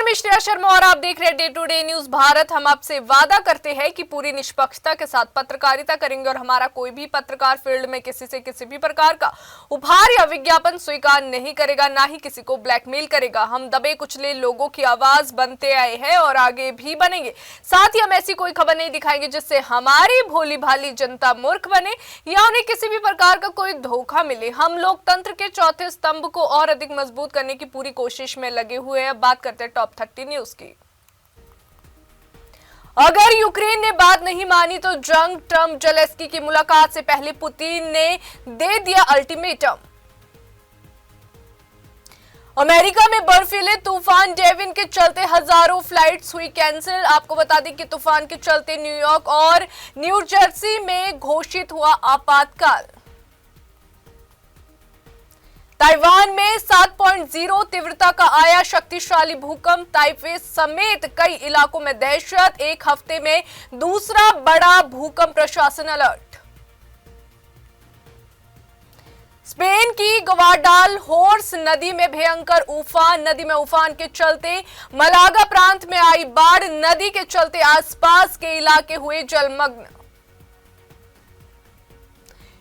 मैं श्रेया शर्मा और आप देख रहे हैं day to day news Bharat. हम आपसे वादा करते हैं कि पूरी निष्पक्षता के साथ पत्रकारिता करेंगे और हमारा कोई भी पत्रकार फील्ड में किसी से किसी भी प्रकार का उपहार या विज्ञापन स्वीकार नहीं करेगा, ना ही किसी को ब्लैकमेल करेगा। हम दबे कुचले लोगों की आवाज बनते आए हैं और आगे भी बनेंगे। साथ ही हम ऐसी कोई खबर नहीं दिखाएंगे जिससे हमारी भोली भाली जनता मूर्ख बने या उन्हें किसी भी प्रकार का कोई धोखा मिले। हम लोकतंत्र के चौथे स्तंभ को और अधिक मजबूत करने की पूरी कोशिश में लगे हुए हैं। बात करते हैं टॉप 30 न्यूज की। अगर यूक्रेन ने बात नहीं मानी तो जंग। ट्रंप जेलेंस्की की मुलाकात से पहले पुतिन ने दे दिया अल्टीमेटम। अमेरिका में बर्फीले तूफान डेविन के चलते हजारों फ्लाइट्स हुई कैंसिल। आपको बता दें कि तूफान के चलते न्यूयॉर्क और न्यू जर्सी में घोषित हुआ आपातकाल। ताइवान में 7.0 तीव्रता का आया शक्तिशाली भूकंप। ताइपे समेत कई इलाकों में दहशत। एक हफ्ते में दूसरा बड़ा भूकंप, प्रशासन अलर्ट। स्पेन की ग्वाडाल होर्स नदी में भयंकर उफान। नदी में उफान के चलते मलागा प्रांत में आई बाढ़। नदी के चलते आसपास के इलाके हुए जलमग्न।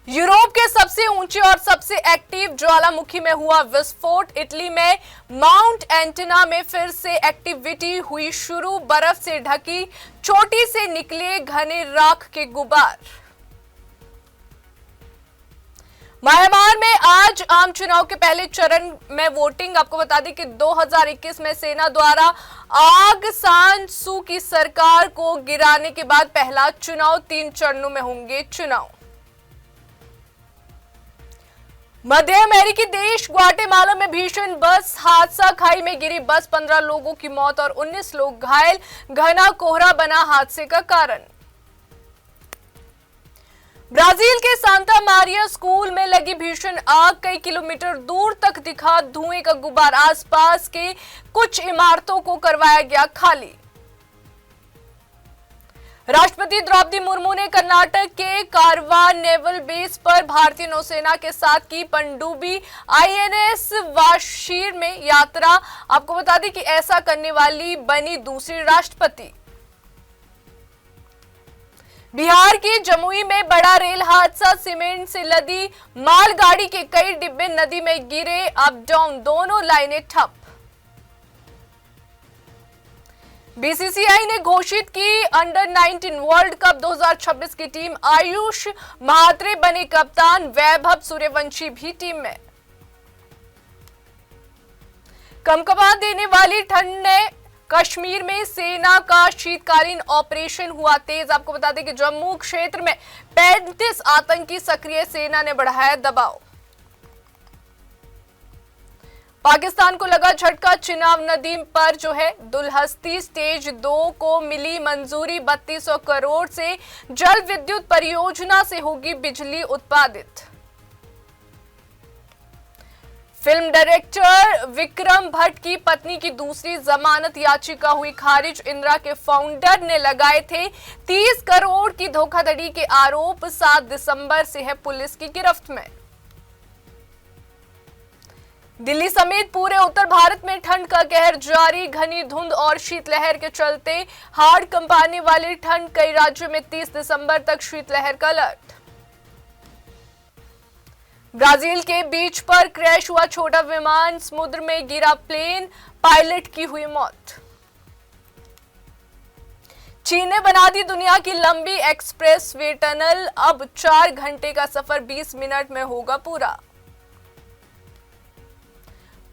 यूरोप के सबसे ऊंचे और सबसे एक्टिव ज्वालामुखी में हुआ विस्फोट। इटली में माउंट एंटेना में फिर से एक्टिविटी हुई शुरू। बर्फ से ढकी चोटी से निकले घने राख के गुबार। म्यांमार में आज आम चुनाव के पहले चरण में वोटिंग। आपको बता दें कि 2021 में सेना द्वारा आंग सान सू की सरकार को गिराने के बाद पहला चुनाव। 3 चरणों में होंगे चुनाव। मध्य अमेरिकी देश ग्वाटेमाला में भीषण बस हादसा। खाई में गिरी बस, 15 लोगों की मौत और 19 लोग घायल। घना कोहरा बना हादसे का कारण। ब्राजील के सांता मारिया स्कूल में लगी भीषण आग। कई किलोमीटर दूर तक दिखा धुएं का गुबार। आसपास के कुछ इमारतों को करवाया गया खाली। राष्ट्रपति द्रौपदी मुर्मू ने कर्नाटक के कारवार नेवल बेस पर भारतीय नौसेना के साथ की पनडुब्बी आईएनएस वाशीर में यात्रा। आपको बता दें कि ऐसा करने वाली बनी दूसरी राष्ट्रपति। बिहार की जमुई में बड़ा रेल हादसा। सीमेंट से लदी मालगाड़ी के कई डिब्बे नदी में गिरे। अप डाउन दोनों लाइनें ठप। बीसीसीआई ने घोषित की अंडर 19 वर्ल्ड कप 2026 की टीम। आयुष महात्रे बने कप्तान। वैभव सूर्यवंशी भी टीम में। कंपकपा देने वाली ठंड ने कश्मीर में सेना का शीतकालीन ऑपरेशन हुआ तेज। आपको बता दें कि जम्मू क्षेत्र में 35 आतंकी सक्रिय। सेना ने बढ़ाया दबाव। पाकिस्तान को लगा झटका। चिनाब नदी पर जो है दुलहस्ती स्टेज 2 को मिली मंजूरी। 3200 करोड़ से जल विद्युत परियोजना से होगी बिजली उत्पादित। फिल्म डायरेक्टर विक्रम भट्ट की पत्नी की दूसरी जमानत याचिका हुई खारिज। इंदिरा के फाउंडर ने लगाए थे 30 करोड़ की धोखाधड़ी के आरोप। 7 दिसंबर से है पुलिस की गिरफ्त में। दिल्ली समेत पूरे उत्तर भारत में ठंड का कहर जारी। घनी धुंध और शीतलहर के चलते हाड़ कंपाने वाली ठंड। कई राज्यों में 30 दिसंबर तक शीतलहर का अलर्ट। ब्राजील के बीच पर क्रैश हुआ छोटा विमान। समुद्र में गिरा प्लेन, पायलट की हुई मौत। चीन ने बना दी दुनिया की लंबी एक्सप्रेस वे टनल। अब 4 घंटे का सफर 20 मिनट में होगा पूरा।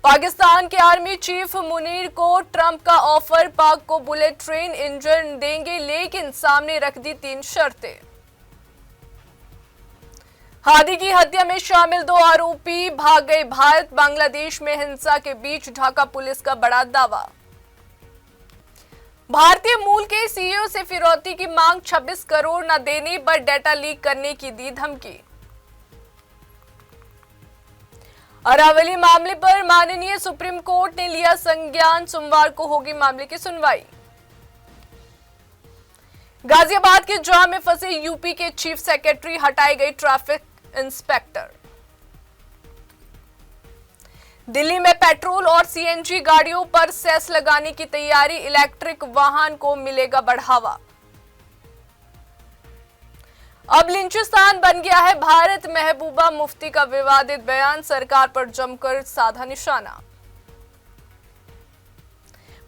पाकिस्तान के आर्मी चीफ मुनीर को ट्रंप का ऑफर। पाक को बुलेट ट्रेन इंजन देंगे, लेकिन सामने रख दी 3 शर्तें। हादी की हत्या में शामिल 2 आरोपी भाग गए भारत। बांग्लादेश में हिंसा के बीच ढाका पुलिस का बड़ा दावा। भारतीय मूल के सीईओ से फिरौती की मांग। 26 करोड़ न देने पर डेटा लीक करने की दी धमकी। अरावली मामले पर माननीय सुप्रीम कोर्ट ने लिया संज्ञान। सोमवार को होगी मामले की सुनवाई। गाजियाबाद के जाम में फंसे यूपी के चीफ सेक्रेटरी, हटाए गए ट्रैफिक इंस्पेक्टर। दिल्ली में पेट्रोल और सीएनजी गाड़ियों पर सेस लगाने की तैयारी, इलेक्ट्रिक वाहन को मिलेगा बढ़ावा। अब लिंचिस्तान बन गया है भारत, महबूबा मुफ्ती का विवादित बयान, सरकार पर जमकर साधा निशाना।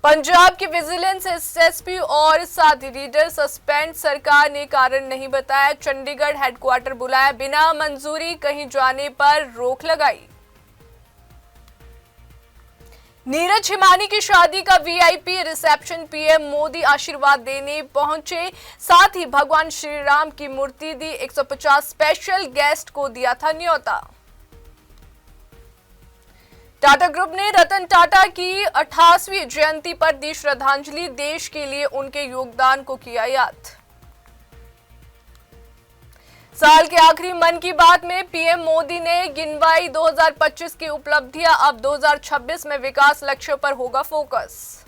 पंजाब की विजिलेंस एसएसपी और साथी रीडर सस्पेंड, सरकार ने कारण नहीं बताया, चंडीगढ़ हेडक्वार्टर बुलाया, बिना मंजूरी कहीं जाने पर रोक लगाई। नीरज हिमानी की शादी का वीआईपी रिसेप्शन, पीएम मोदी आशीर्वाद देने पहुंचे, साथ ही भगवान श्री राम की मूर्ति दी, 150 स्पेशल गेस्ट को दिया था न्योता। टाटा ग्रुप ने रतन टाटा की 88वीं जयंती पर दी श्रद्धांजलि, देश के लिए उनके योगदान को किया याद। साल के आखिरी मन की बात में पीएम मोदी ने गिनवाई 2025 की उपलब्धियां, अब 2026 में विकास लक्ष्यों पर होगा फोकस।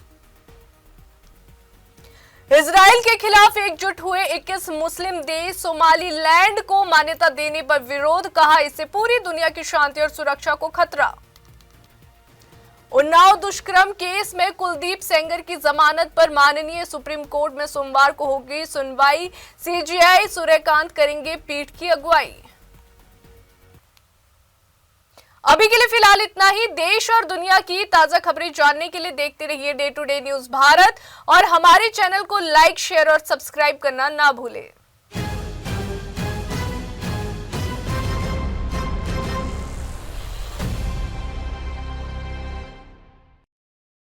इजराइल के खिलाफ एकजुट हुए 21 मुस्लिम देश, सोमालीलैंड को मान्यता देने पर विरोध, कहा इससे पूरी दुनिया की शांति और सुरक्षा को खतरा। उन्नाव दुष्कर्म केस में कुलदीप सेंगर की जमानत पर माननीय सुप्रीम कोर्ट में सोमवार को होगी सुनवाई, सीजेआई सूर्यकांत करेंगे पीठ की अगुवाई। अभी के लिए फिलहाल इतना ही। देश और दुनिया की ताजा खबरें जानने के लिए देखते रहिए day to day news Bharat और हमारे चैनल को लाइक, शेयर और सब्सक्राइब करना ना भूलें।